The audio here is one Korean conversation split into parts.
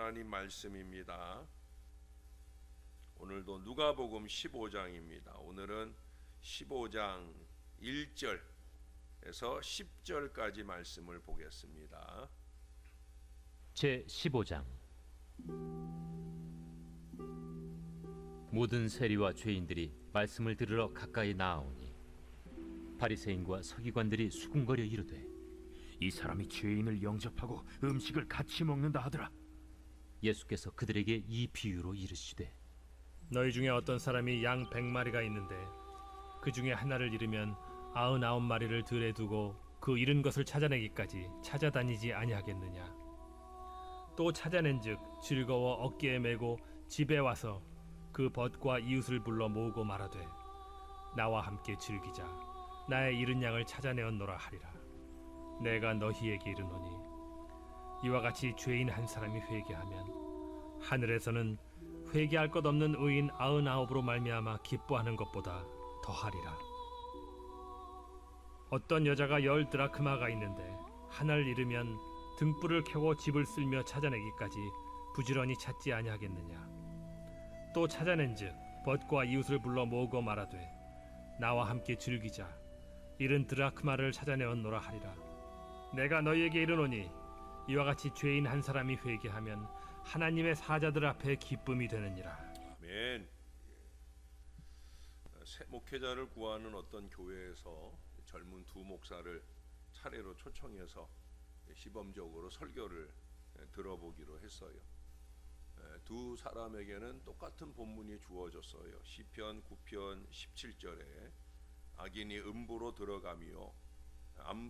하나님 말씀입니다. 오늘도 누가복음 15장입니다. 오늘은 15장 1절에서 10절까지 말씀을 보겠습니다. 제 15장. 모든 세리와 죄인들이 말씀을 들으러 가까이 나아오니 바리새인과 서기관들이 수군거려 이르되, 이 사람이 죄인을 영접하고 음식을 같이 먹는다 하더라. 예수께서 그들에게 이 비유로 이르시되, 너희 중에 어떤 사람이 양 100마리가 있는데 그 중에 하나를 잃으면 99마리를 들에 두고 그 잃은 것을 찾아내기까지 찾아다니지 아니하겠느냐. 또 찾아낸즉 즐거워 어깨에 메고 집에 와서 그 벗과 이웃을 불러 모으고 말하되, 나와 함께 즐기자. 나의 잃은 양을 찾아내었노라 하리라. 내가 너희에게 이르노니 이와 같이 죄인 한 사람이 회개하면 하늘에서는 회개할 것 없는 의인 99으로 말미암아 기뻐하는 것보다 더하리라. 어떤 여자가 10 드라크마가 있는데 하나를 잃으면 등불을 켜고 집을 쓸며 찾아내기까지 부지런히 찾지 아니하겠느냐. 또 찾아낸즉 벗과 이웃을 불러 모으고 말하되, 나와 함께 즐기자. 잃은 드라크마를 찾아내었노라 하리라. 내가 너희에게 이르노니 이와 같이 죄인 한 사람이 회개하면 하나님의 사자들 앞에 기쁨이 되느니라. 아멘. 새 목회자를 구하는 어떤 교회에서 젊은 두 목사를 차례로 초청해서 시범적으로 설교를 들어보기로 했어요. 두 사람에게는 똑같은 본문이 주어졌어요. 시편 9편 17절에 악인이 음부로 들어가며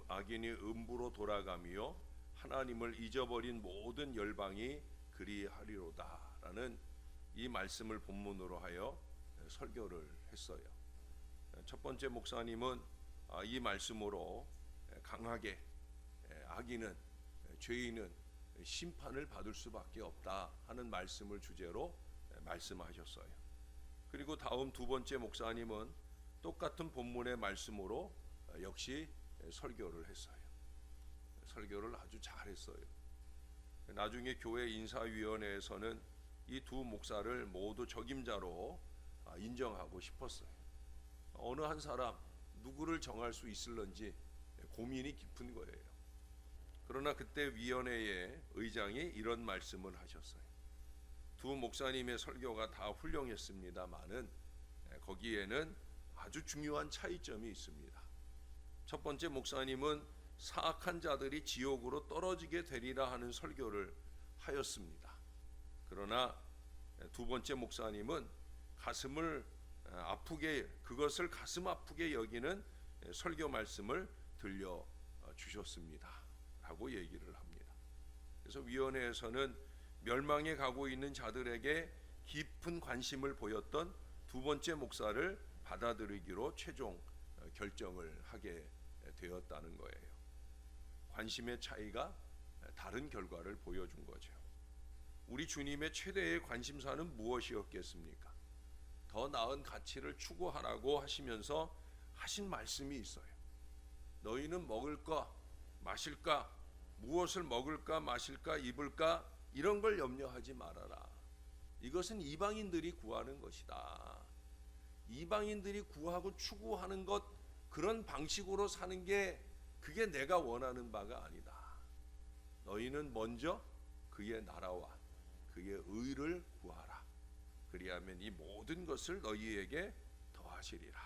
악인이 음부로 돌아가며 하나님을 잊어버린 모든 열방이 그리하리로다 라는 이 말씀을 본문으로 하여 설교를 했어요. 첫 번째 목사님은 이 말씀으로 강하게 악인은, 죄인은 심판을 받을 수밖에 없다 하는 말씀을 주제로 말씀하셨어요. 그리고 다음 두 번째 목사님은 똑같은 본문의 말씀으로 역시 설교를 했어요. 설교를 아주 잘했어요. 나중에 교회 인사위원회에서는 이 두 목사를 모두 적임자로 인정하고 싶었어요. 어느 한 사람 누구를 정할 수 있을런지 고민이 깊은 거예요. 그러나 그때 위원회의 의장이 이런 말씀을 하셨어요. 두 목사님의 설교가 다 훌륭했습니다마는 거기에는 아주 중요한 차이점이 있습니다. 첫 번째 목사님은 사악한 자들이 지옥으로 떨어지게 되리라 하는 설교를 하였습니다. 그러나 두 번째 목사님은 가슴을 아프게, 그것을 가슴 아프게 여기는 설교 말씀을 들려 주셨습니다 라고 얘기를 합니다. 그래서 위원회에서는 멸망에 가고 있는 자들에게 깊은 관심을 보였던 두 번째 목사를 받아들이기로 최종 결정을 하게 되었다는 거예요. 관심의 차이가 다른 결과를 보여준 거죠. 우리 주님의 최대의 관심사는 무엇이었겠습니까? 더 나은 가치를 추구하라고 하시면서 하신 말씀이 있어요. 너희는 먹을까 마실까, 무엇을 먹을까 마실까 입을까, 이런 걸 염려하지 말아라. 이것은 이방인들이 구하는 것이다. 이방인들이 구하고 추구하는 것, 그런 방식으로 사는 게 그게 내가 원하는 바가 아니다. 너희는 먼저 그의 나라와 그의 의를 구하라. 그리하면 이 모든 것을 너희에게 더하시리라.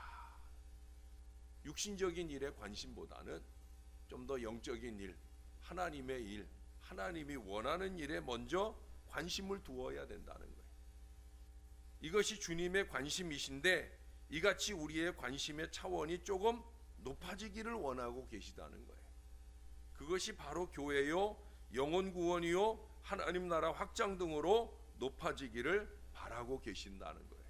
육신적인 일에 관심보다는 좀 더 영적인 일, 하나님의 일, 하나님이 원하는 일에 먼저 관심을 두어야 된다는 거예요. 이것이 주님의 관심이신데 이같이 우리의 관심의 차원이 조금 높아지기를 원하고 계시다는 거예요. 그것이 바로 교회요, 영혼 구원이요, 하나님 나라 확장 등으로 높아지기를 바라고 계신다는 거예요.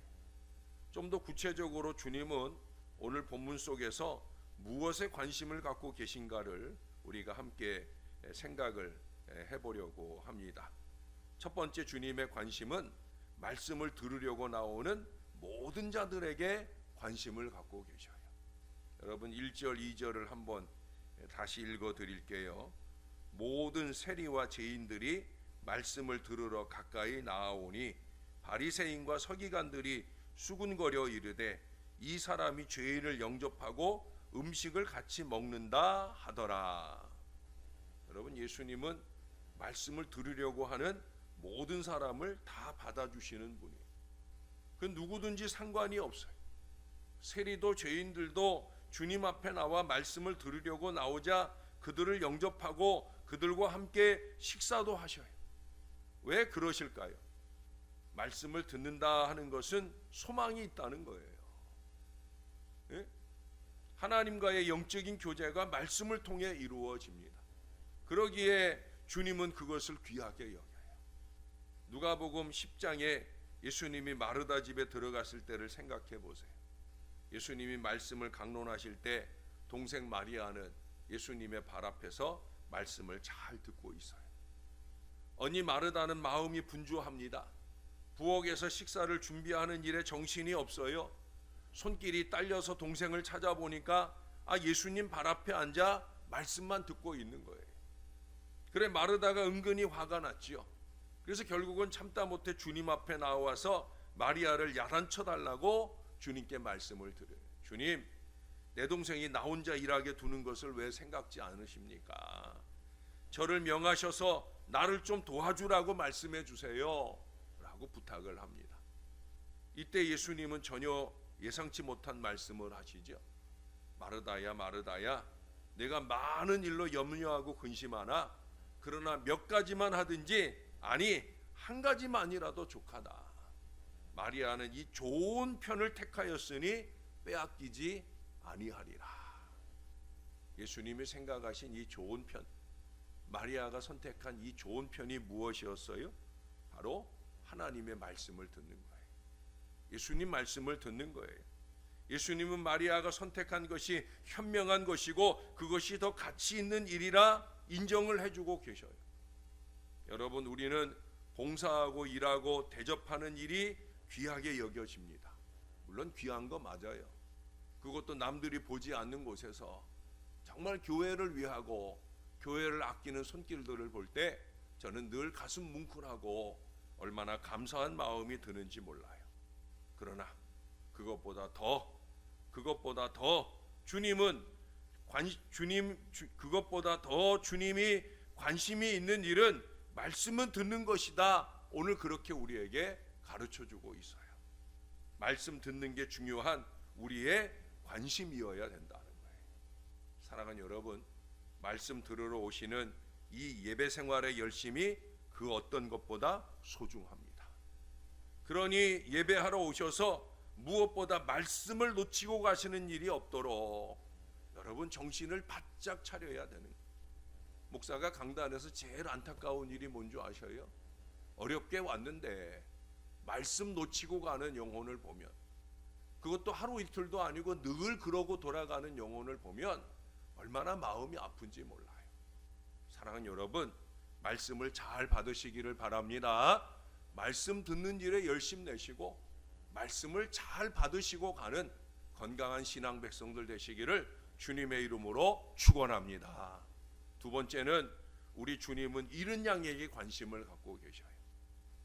좀 더 구체적으로 주님은 오늘 본문 속에서 무엇에 관심을 갖고 계신가를 우리가 함께 생각을 해보려고 합니다. 첫 번째 주님의 관심은 말씀을 들으려고 나오는 모든 자들에게 관심을 갖고 계셔요. 여러분 1절 2절을 한번 다시 읽어 드릴게요. 모든 세리와 죄인들이 말씀을 들으러 가까이 나아오니 바리새인과 서기관들이 수군거려 이르되 이 사람이 죄인을 영접하고 음식을 같이 먹는다 하더라. 여러분, 예수님은 말씀을 들으려고 하는 모든 사람을 다 받아주시는 분이에요. 그 누구든지 상관이 없어요. 세리도 죄인들도 주님 앞에 나와 말씀을 들으려고 나오자 그들을 영접하고 그들과 함께 식사도 하셔요. 왜 그러실까요? 말씀을 듣는다 하는 것은 소망이 있다는 거예요. 예? 하나님과의 영적인 교제가 말씀을 통해 이루어집니다. 그러기에 주님은 그것을 귀하게 여겨요. 누가복음 10장에 예수님이 마르다 집에 들어갔을 때를 생각해 보세요. 예수님이 말씀을 강론하실 때 동생 마리아는 예수님의 발 앞에서 말씀을 잘 듣고 있어요. 언니 마르다는 마음이 분주합니다. 부엌에서 식사를 준비하는 일에 정신이 없어요. 손길이 딸려서 동생을 찾아보니까 예수님 발 앞에 앉아 말씀만 듣고 있는 거예요. 그래 마르다가 은근히 화가 났지요. 그래서 결국은 참다 못해 주님 앞에 나와서 마리아를 야단쳐 달라고 주님께 말씀을 드려요. 주님, 내 동생이 나 혼자 일하게 두는 것을 왜 생각지 않으십니까? 저를 명하셔서 나를 좀 도와주라고 말씀해 주세요 라고 부탁을 합니다. 이때 예수님은 전혀 예상치 못한 말씀을 하시죠. 마르다야 마르다야, 내가 많은 일로 염려하고 근심하나 그러나 몇 가지만 하든지, 아니 한 가지만이라도 족하다. 마리아는 이 좋은 편을 택하였으니 빼앗기지 아니하리라. 예수님이 생각하신 이 좋은 편, 마리아가 선택한 이 좋은 편이 무엇이었어요? 바로 하나님의 말씀을 듣는 거예요. 예수님 말씀을 듣는 거예요. 예수님은 마리아가 선택한 것이 현명한 것이고 그것이 더 가치 있는 일이라 인정을 해주고 계셔요. 여러분, 우리는 봉사하고 일하고 대접하는 일이 귀하게 여겨집니다. 물론 귀한 거 맞아요. 그것도 남들이 보지 않는 곳에서 정말 교회를 위하고 교회를 아끼는 손길들을 볼 때 저는 늘 가슴 뭉클하고 얼마나 감사한 마음이 드는지 몰라요. 그러나 그것보다 더 주님이 관심이 있는 일은 말씀은 듣는 것이다. 오늘 그렇게 우리에게 가르쳐주고 있어요. 말씀 듣는 게 중요한 우리의 관심이어야 된다는 거예요. 사랑하는 여러분, 말씀 들으러 오시는 이 예배 생활의 열심이 그 어떤 것보다 소중합니다. 그러니 예배하러 오셔서 무엇보다 말씀을 놓치고 가시는 일이 없도록 여러분 정신을 바짝 차려야 되는 거예요. 목사가 강단에서 제일 안타까운 일이 뭔지 아셔요? 어렵게 왔는데 말씀 놓치고 가는 영혼을 보면, 그것도 하루 이틀도 아니고 늘 그러고 돌아가는 영혼을 보면 얼마나 마음이 아픈지 몰라요. 사랑하는 여러분, 말씀을 잘 받으시기를 바랍니다. 말씀 듣는 일에 열심 내시고 말씀을 잘 받으시고 가는 건강한 신앙 백성들 되시기를 주님의 이름으로 축원합니다. 두 번째는 우리 주님은 잃은 양에게 관심을 갖고 계셔요.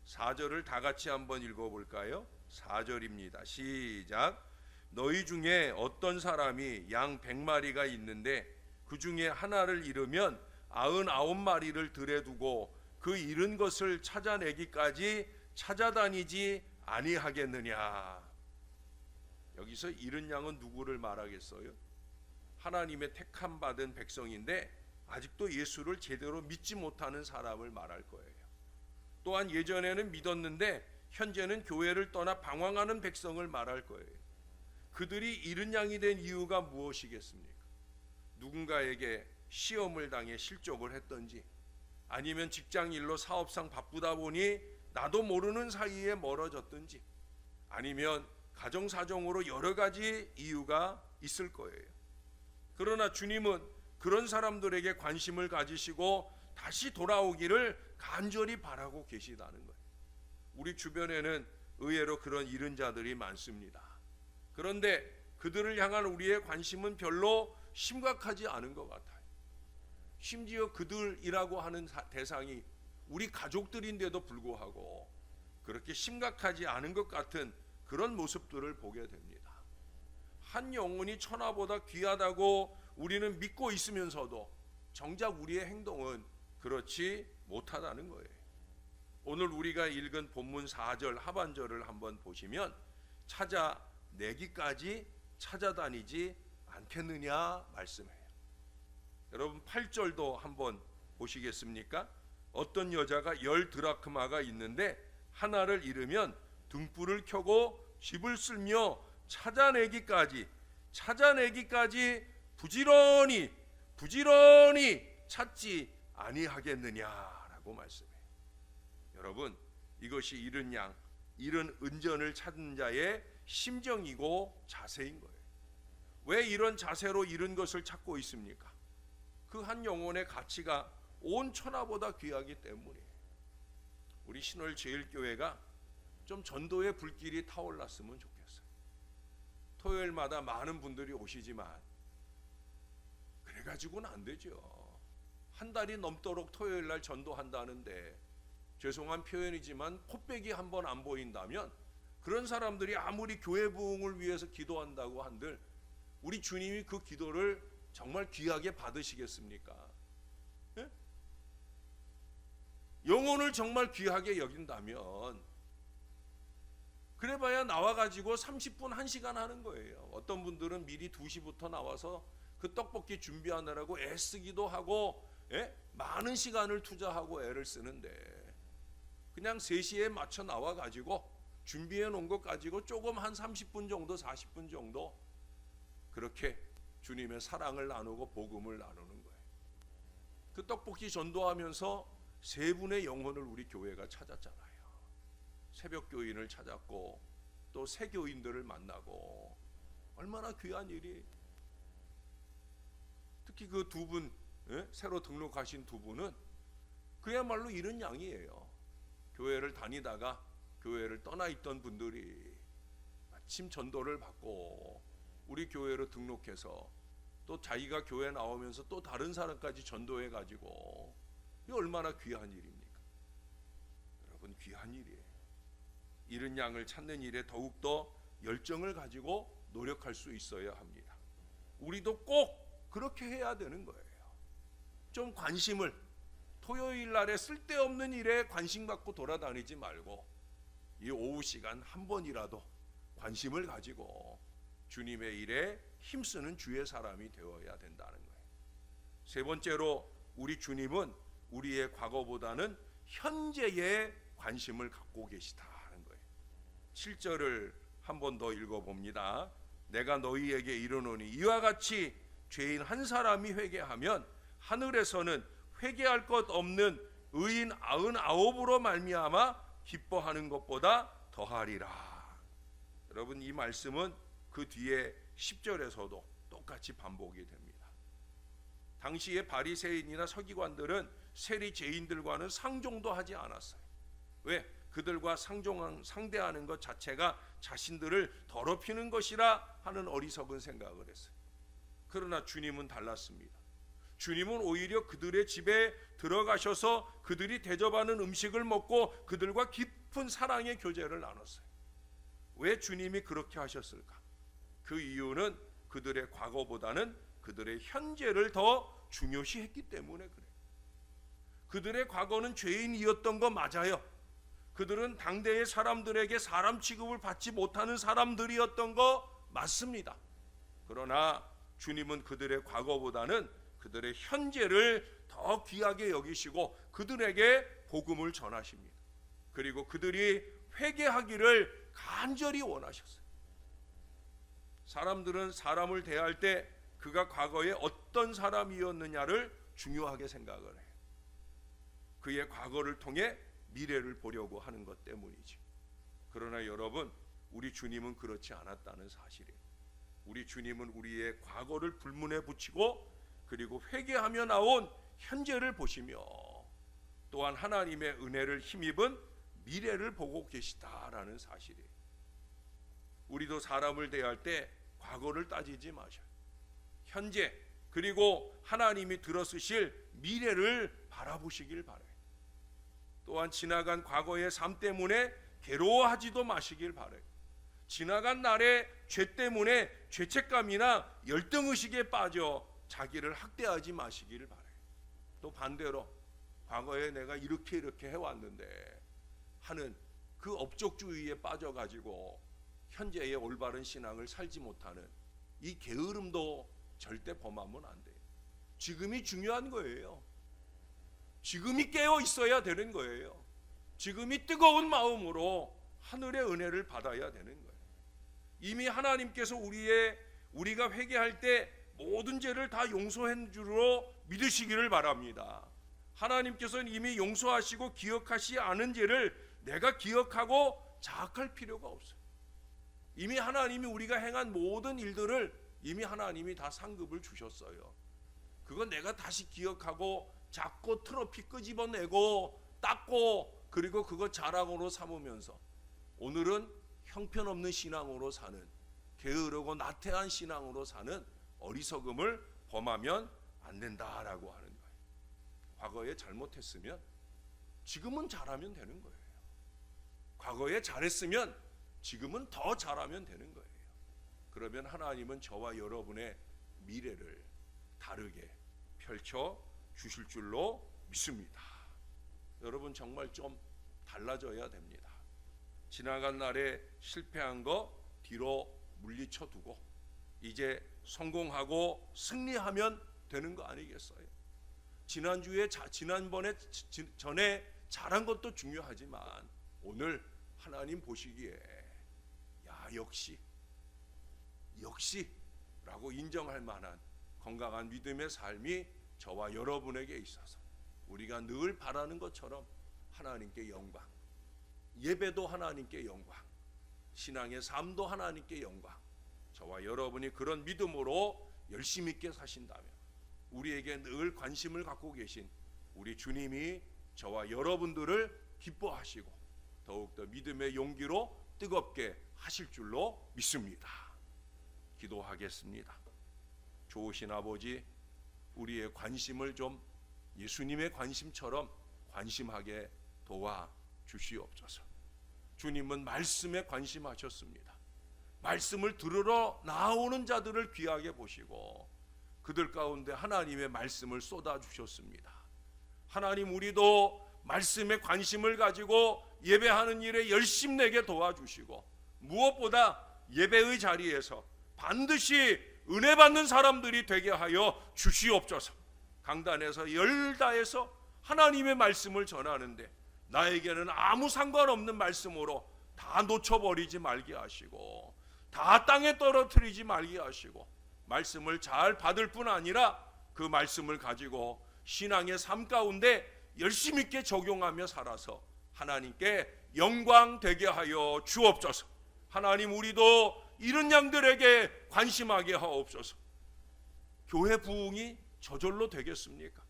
4절을 다 같이 한번 읽어볼까요? 4절입니다. 시작. 너희 중에 어떤 사람이 양 100마리가 있는데 그 중에 하나를 잃으면 99마리를 들에 두고 그 잃은 것을 찾아내기까지 찾아다니지 아니하겠느냐. 여기서 잃은 양은 누구를 말하겠어요? 하나님의 택함 받은 백성인데 아직도 예수를 제대로 믿지 못하는 사람을 말할 거예요. 또한 예전에는 믿었는데 현재는 교회를 떠나 방황하는 백성을 말할 거예요. 그들이 잃은 양이 된 이유가 무엇이겠습니까? 누군가에게 시험을 당해 실족을 했던지, 아니면 직장일로 사업상 바쁘다 보니 나도 모르는 사이에 멀어졌든지, 아니면 가정사정으로 여러 가지 이유가 있을 거예요. 그러나 주님은 그런 사람들에게 관심을 가지시고 다시 돌아오기를 간절히 바라고 계시다는 거예요. 우리 주변에는 의외로 그런 잃은 자들이 많습니다. 그런데 그들을 향한 우리의 관심은 별로 심각하지 않은 것 같아요. 심지어 그들이라고 하는 대상이 우리 가족들인데도 불구하고 그렇게 심각하지 않은 것 같은 그런 모습들을 보게 됩니다. 한 영혼이 천하보다 귀하다고 우리는 믿고 있으면서도 정작 우리의 행동은 그렇지 못하다는 거예요. 오늘 우리가 읽은 본문 4절 하반절을 한번 보시면 찾아내기까지 찾아다니지 않겠느냐 말씀해요. 여러분 8절도 한번 보시겠습니까? 어떤 여자가 10드라크마가 있는데 하나를 잃으면 등불을 켜고 집을 쓸며 찾아내기까지 부지런히 찾지 아니하겠느냐라고 말씀해요. 여러분 이것이 잃은 양, 잃은 은전을 찾는 자의 심정이고 자세인 거예요. 왜 이런 자세로 잃은 것을 찾고 있습니까? 그 한 영혼의 가치가 온 천하보다 귀하기 때문이에요. 우리 신월제일교회가 좀 전도의 불길이 타올랐으면 좋겠어요. 토요일마다 많은 분들이 오시지만 그래가지고는 안 되죠. 한 달이 넘도록 토요일날 전도한다는데 죄송한 표현이지만 코빼기 한 번 안 보인다면 그런 사람들이 아무리 교회 부흥을 위해서 기도한다고 한들 우리 주님이 그 기도를 정말 귀하게 받으시겠습니까? 예? 영혼을 정말 귀하게 여긴다면 그래봐야 나와가지고 30분 1시간 하는 거예요. 어떤 분들은 미리 2시부터 나와서 그 떡볶이 준비하느라고 애쓰기도 하고 많은 시간을 투자하고 애를 쓰는데 그냥 3시에 맞춰 나와가지고 준비해 놓은 것 가지고 조금 한 30분 정도 40분 정도 그렇게 주님의 사랑을 나누고 복음을 나누는 거예요. 그 떡볶이 전도하면서 3분의 영혼을 우리 교회가 찾았잖아요. 새벽 교인을 찾았고 또 새 교인들을 만나고 얼마나 귀한 일이. 특히 그 2분 새로 등록하신 2분은 그야말로 잃은 양이에요. 교회를 다니다가 교회를 떠나 있던 분들이 마침 전도를 받고 우리 교회로 등록해서 또 자기가 교회 나오면서 또 다른 사람까지 전도해 가지고 이 얼마나 귀한 일입니까? 여러분 귀한 일이에요. 잃은 양을 찾는 일에 더욱더 열정을 가지고 노력할 수 있어야 합니다. 우리도 꼭 그렇게 해야 되는 거예요. 좀 관심을 토요일 날에 쓸데없는 일에 관심 갖고 돌아다니지 말고 이 오후 시간 한 번이라도 관심을 가지고 주님의 일에 힘쓰는 주의 사람이 되어야 된다는 거예요. 세 번째로 우리 주님은 우리의 과거보다는 현재에 관심을 갖고 계시다는 거예요. 7절을 한 번 더 읽어봅니다. 내가 너희에게 이르노니 이와 같이 죄인 한 사람이 회개하면 하늘에서는 회개할 것 없는 의인 99으로 말미암아 기뻐하는 것보다 더하리라. 여러분 이 말씀은 그 뒤에 10절에서도 똑같이 반복이 됩니다. 당시의 바리새인이나 서기관들은 세리 죄인들과는 상종도 하지 않았어요. 왜? 그들과 상대하는 것 자체가 자신들을 더럽히는 것이라 하는 어리석은 생각을 했어요. 그러나 주님은 달랐습니다. 주님은 오히려 그들의 집에 들어가셔서 그들이 대접하는 음식을 먹고 그들과 깊은 사랑의 교제를 나눴어요. 왜 주님이 그렇게 하셨을까? 그 이유는 그들의 과거보다는 그들의 현재를 더 중요시했기 때문에 그래요. 그들의 과거는 죄인이었던 거 맞아요. 그들은 당대의 사람들에게 사람 취급을 받지 못하는 사람들이었던 거 맞습니다. 그러나 주님은 그들의 과거보다는 그들의 현재를 더 귀하게 여기시고 그들에게 복음을 전하십니다. 그리고 그들이 회개하기를 간절히 원하셨어요. 사람들은 사람을 대할 때 그가 과거에 어떤 사람이었느냐를 중요하게 생각을 해요. 그의 과거를 통해 미래를 보려고 하는 것 때문이죠. 그러나 여러분, 우리 주님은 그렇지 않았다는 사실이에요. 우리 주님은 우리의 과거를 불문에 붙이고 그리고 회개하며 나온 현재를 보시며 또한 하나님의 은혜를 힘입은 미래를 보고 계시다라는 사실이에요. 우리도 사람을 대할 때 과거를 따지지 마셔요. 현재 그리고 하나님이 들어쓰실 미래를 바라보시길 바라요. 또한 지나간 과거의 삶 때문에 괴로워하지도 마시길 바래요. 지나간 날의 죄 때문에 죄책감이나 열등의식에 빠져 자기를 학대하지 마시기를 바래요. 또 반대로 과거에 내가 이렇게 해왔는데 하는 그 업적주의에 빠져가지고 현재의 올바른 신앙을 살지 못하는 이 게으름도 절대 범하면 안 돼요. 지금이 중요한 거예요. 지금이 깨어 있어야 되는 거예요. 지금이 뜨거운 마음으로 하늘의 은혜를 받아야 되는 거예요. 이미 하나님께서 우리가 회개할 때 모든 죄를 다 용서한 줄로 믿으시기를 바랍니다. 하나님께서는 이미 용서하시고 기억하시 않은 죄를 내가 기억하고 자학할 필요가 없어요. 이미 하나님이 우리가 행한 모든 일들을 이미 하나님이 다 상급을 주셨어요. 그건 내가 다시 기억하고 자꾸 트로피 끄집어내고 닦고 그리고 그거 자랑으로 삼으면서 오늘은 형편없는 신앙으로 사는, 게으르고 나태한 신앙으로 사는 어리석음을 범하면 안 된다라고 하는 거예요. 과거에 잘못했으면 지금은 잘하면 되는 거예요. 과거에 잘했으면 지금은 더 잘하면 되는 거예요. 그러면 하나님은 저와 여러분의 미래를 다르게 펼쳐 주실 줄로 믿습니다. 여러분 정말 좀 달라져야 됩니다. 지나간 날에 실패한 거 뒤로 물리쳐 두고 이제 성공하고 승리하면 되는 거 아니겠어요? 지난번에 전에 잘한 것도 중요하지만 오늘 하나님 보시기에 야 역시라고 인정할 만한 건강한 믿음의 삶이 저와 여러분에게 있어서 우리가 늘 바라는 것처럼 하나님께 영광, 예배도 하나님께 영광, 신앙의 삶도 하나님께 영광, 저와 여러분이 그런 믿음으로 열심 있게 사신다면 우리에게 늘 관심을 갖고 계신 우리 주님이 저와 여러분들을 기뻐하시고 더욱더 믿음의 용기로 뜨겁게 하실 줄로 믿습니다. 기도하겠습니다. 좋으신 아버지, 우리의 관심을 좀 예수님의 관심처럼 관심하게 도와 주시옵소서. 주님은 말씀에 관심하셨습니다. 말씀을 들으러 나오는 자들을 귀하게 보시고 그들 가운데 하나님의 말씀을 쏟아 주셨습니다. 하나님, 우리도 말씀에 관심을 가지고 예배하는 일에 열심내게 도와주시고 무엇보다 예배의 자리에서 반드시 은혜 받는 사람들이 되게 하여 주시옵소서. 강단에서 열다해서 하나님의 말씀을 전하는데 나에게는 아무 상관없는 말씀으로 다 놓쳐버리지 말게 하시고 다 땅에 떨어뜨리지 말게 하시고 말씀을 잘 받을 뿐 아니라 그 말씀을 가지고 신앙의 삶 가운데 열심 있게 적용하며 살아서 하나님께 영광 되게 하여 주옵소서. 하나님, 우리도 이런 양들에게 관심하게 하옵소서. 교회 부흥이 저절로 되겠습니까?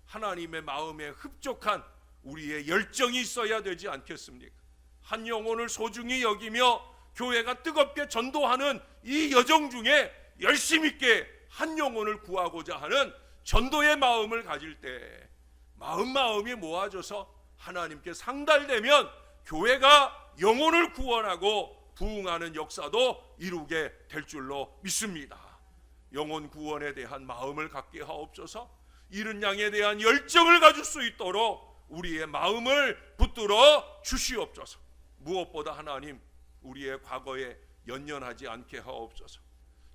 하나님의 마음에 흡족한 우리의 열정이 있어야 되지 않겠습니까? 한 영혼을 소중히 여기며 교회가 뜨겁게 전도하는 이 여정 중에 열심 있게 한 영혼을 구하고자 하는 전도의 마음을 가질 때 마음이 모아져서 하나님께 상달되면 교회가 영혼을 구원하고 부흥하는 역사도 이루게 될 줄로 믿습니다. 영혼 구원에 대한 마음을 갖게 하옵소서. 이른 양에 대한 열정을 가질 수 있도록 우리의 마음을 붙들어 주시옵소서. 무엇보다 하나님, 우리의 과거에 연연하지 않게 하옵소서.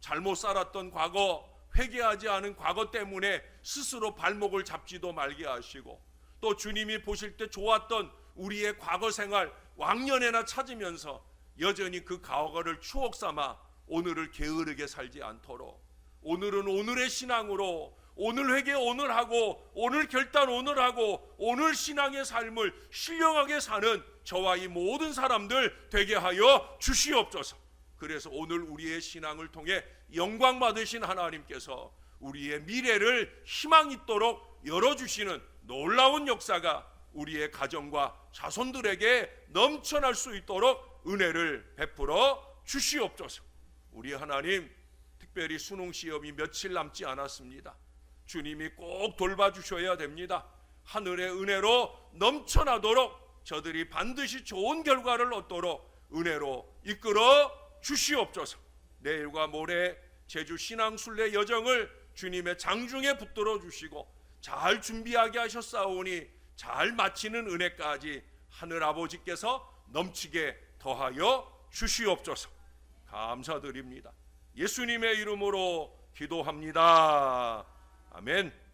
잘못 살았던 과거, 회개하지 않은 과거 때문에 스스로 발목을 잡지도 말게 하시고 또 주님이 보실 때 좋았던 우리의 과거 생활 왕년에나 찾으면서 여전히 그 과거를 추억 삼아 오늘을 게으르게 살지 않도록 오늘은 오늘의 신앙으로 오늘 회개 오늘 하고 오늘 결단 오늘 하고 오늘 신앙의 삶을 신령하게 사는 저와 이 모든 사람들 되게 하여 주시옵소서. 그래서 오늘 우리의 신앙을 통해 영광 받으신 하나님께서 우리의 미래를 희망 있도록 열어주시는 놀라운 역사가 우리의 가정과 자손들에게 넘쳐날 수 있도록 은혜를 베풀어 주시옵소서. 우리 하나님, 특별히 수능 시험이 며칠 남지 않았습니다. 주님이 꼭 돌봐주셔야 됩니다. 하늘의 은혜로 넘쳐나도록 저들이 반드시 좋은 결과를 얻도록 은혜로 이끌어 주시옵소서. 내일과 모레 제주 신앙순례 여정을 주님의 장중에 붙들어 주시고 잘 준비하게 하셨사오니 잘 마치는 은혜까지 하늘 아버지께서 넘치게 더하여 주시옵소서. 감사드립니다. 예수님의 이름으로 기도합니다. 아멘.